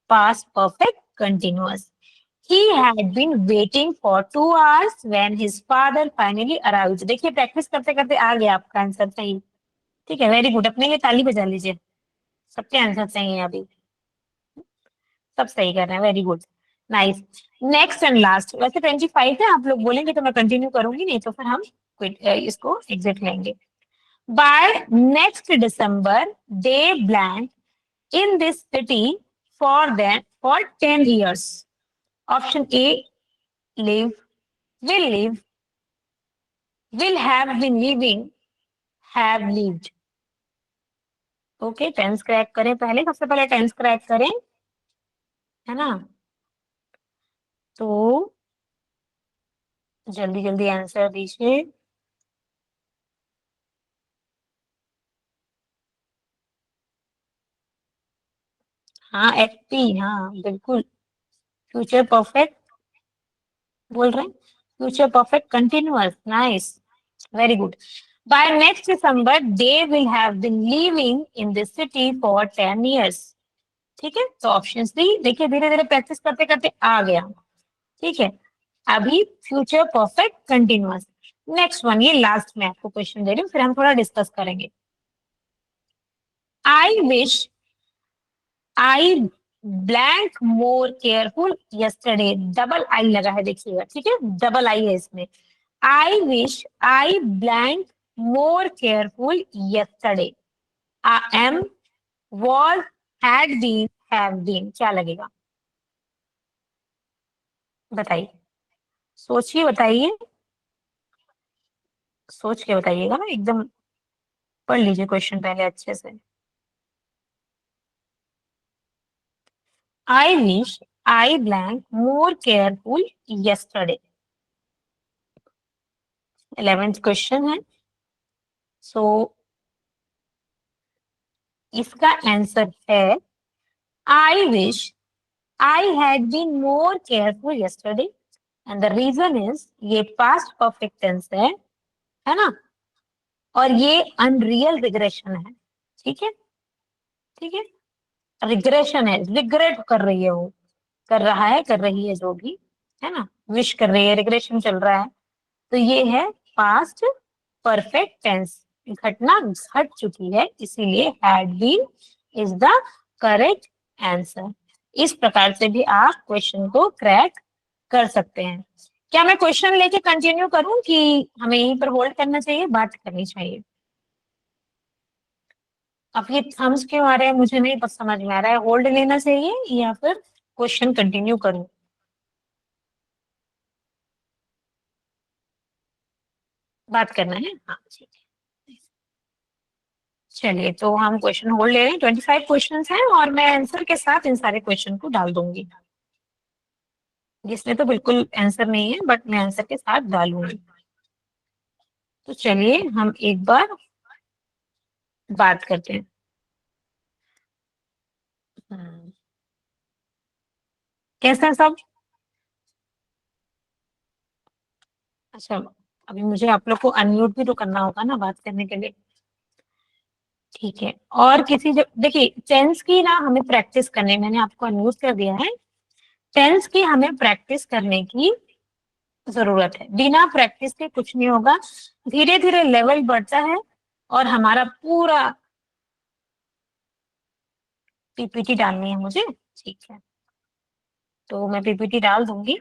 past perfect continuous. He had been waiting for 2 hours when his father finally arrived. देखिए प्रैक्टिस करते करते आ गया आपका आंसर सही। ठीक है, वेरी गुड, अपने लिए ताली बजा लीजिए, सबके आंसर सही है अभी, सब सही कर रहे हैं, very good, nice. Next and last, वैसे 25 है, आप लोग बोलेंगे तो मैं कंटिन्यू करूंगी, नहीं तो फिर हम इसको एग्जिट लेंगे। By next December they blank in this city for 10 years. Option A live, will live, will have been living, have lived. Okay, tense crack करें, पहले सबसे पहले टेंस क्रैक करें, है ना। तो जल्दी जल्दी आंसर दीजिए। हाँ एफपी, हाँ बिल्कुल, फ्यूचर परफेक्ट बोल रहे हैं, future perfect continuous, nice, very good. By next December, they will have been living in the city for 10 years. ठीक है, तो ऑप्शन सी देखिए धीरे धीरे प्रैक्टिस करते करते आ गया। ठीक है, अभी future perfect continuous. Next one, ये लास्ट में आपको क्वेश्चन दे रही हूँ, फिर हम थोड़ा डिस्कस करेंगे। I wish I blank more careful yesterday, double I लगा है देखिएगा, ठीक है, डबल आई है इसमें। I wish I blank more careful yesterday, am, was, had been, have been, क्या लगेगा बताइए, सोचिए बताइए, सोच के बताइएगा ना, एकदम पढ़ लीजिए क्वेश्चन पहले अच्छे से। I wish I blank more careful yesterday. 11th question है, सो इसका आंसर है I wish I had been more careful yesterday and the reason is ये past perfect tense है ना, और ये अनरियल रिग्रेशन है, ठीक है, ठीक है, रिग्रेशन है, रिग्रेट कर रही है वो, कर रहा है, कर रही है जो भी है ना, विश कर रही है, रिग्रेशन चल रहा है, तो ये है पास्ट परफेक्ट टेंस, घटना घट चुकी है, इसीलिए had been is the correct answer. इस प्रकार से भी आप क्वेश्चन को क्रैक कर सकते हैं। क्या मैं क्वेश्चन लेके कंटिन्यू करूं कि हमें यहीं पर होल्ड करना चाहिए, बात करनी चाहिए? अब ये थम्स क्यों आ रहे हैं मुझे नहीं बस समझ में आ रहा है, होल्ड लेना चाहिए या फिर क्वेश्चन कंटिन्यू करूं? बात करना है, हाँ ठीक है, चलिए तो हम क्वेश्चन होल्ड ले रहे हैं। 25 क्वेश्चन हैं और मैं आंसर के साथ इन सारे क्वेश्चन को डाल दूंगी, जिसमें तो बिल्कुल आंसर नहीं है बट मैं आंसर के साथ डालूंगी। तो चलिए हम एक बार बात करते हैं। कैसा है सब? अच्छा, अभी मुझे आप लोग को अनम्यूट भी तो करना होगा ना बात करने के लिए, ठीक है। और किसी देखिए टेंस की ना हमें प्रैक्टिस करने, मैंने आपको अनम्यूट कर दिया है, टेंस की हमें प्रैक्टिस करने की जरूरत है, बिना प्रैक्टिस के कुछ नहीं होगा। धीरे धीरे लेवल बढ़ता है और हमारा पूरा पीपीटी डालनी है मुझे, ठीक है, तो मैं पीपीटी डाल दूंगी।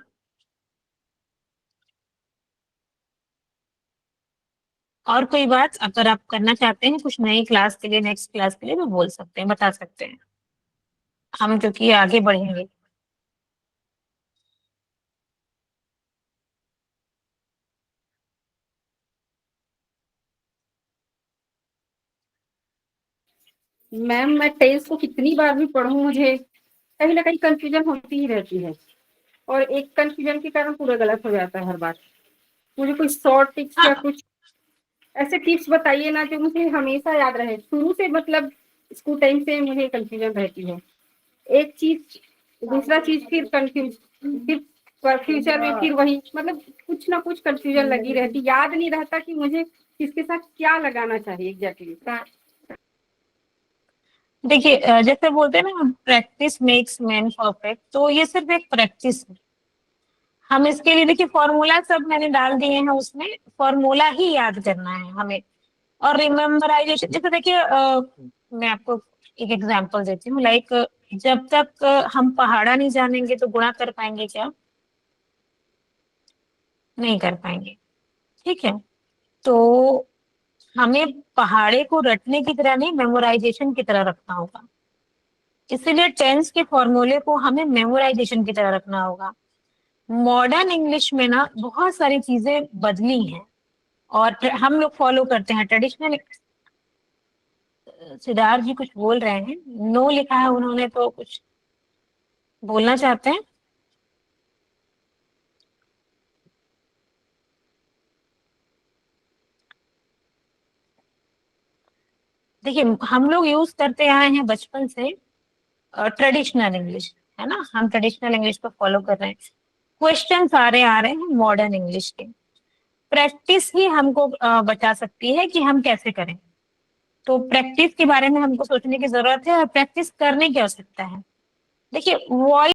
और कोई बात अगर आप करना चाहते हैं कुछ नई क्लास के लिए, नेक्स्ट क्लास के लिए, तो बोल सकते हैं, बता सकते हैं, हम क्योंकि आगे बढ़ेंगे। मैम मैं टेंस को कितनी बार भी पढ़ूं मुझे कहीं ना कहीं कंफ्यूजन होती ही रहती है, और एक कंफ्यूजन के कारण पूरा गलत हो जाता है हर बार। मुझे कोई शॉर्ट टिप्स या कुछ ऐसे टिप्स बताइए ना जो मुझे हमेशा याद रहे, शुरू से मतलब स्कूल टाइम से मुझे कंफ्यूजन रहती है एक चीज, दूसरा चीज फिर कंफ्यूज, फिर फ्यूचर में फिर वही, मतलब कुछ ना कुछ कंफ्यूजन लगी रहती, याद नहीं रहता कि मुझे किसके साथ क्या लगाना चाहिए एग्जैक्टली। देखिए जैसे बोलते हैं ना प्रैक्टिस मेक्स मैन परफेक्ट, तो ये सिर्फ एक प्रैक्टिस है। हम इसके लिए देखिए फॉर्मूला सब मैंने डाल दिए हैं, उसमें फॉर्मूला ही याद करना है हमें। और रिमेम्बराइजेशन जैसे देखिए मैं आपको एक एग्जांपल देती हूँ, लाइक जब तक हम पहाड़ा नहीं जानेंगे तो गुणा कर पाएंगे क्या? नहीं कर पाएंगे, ठीक है। तो हमें पहाड़े को रटने की तरह नहीं, मेमोराइजेशन की तरह रखना होगा, इसीलिए टेंस के फॉर्मूले को हमें मेमोराइजेशन की तरह रखना होगा। मॉडर्न इंग्लिश में ना बहुत सारी चीजें बदली हैं और हम लोग फॉलो करते हैं ट्रेडिशनल। सिद्धार्थ जी कुछ बोल रहे हैं, नो लिखा है उन्होंने, तो कुछ बोलना चाहते हैं? देखिए हम लोग यूज करते आए हैं बचपन से ट्रेडिशनल इंग्लिश, है ना, हम ट्रेडिशनल इंग्लिश को फॉलो कर रहे हैं। क्वेश्चन सारे आ रहे हैं मॉडर्न इंग्लिश के, प्रैक्टिस ही हमको बता सकती है कि हम कैसे करें। तो प्रैक्टिस के बारे में हमको सोचने की जरूरत है और प्रैक्टिस करने की आवश्यकता है। देखिए वॉइस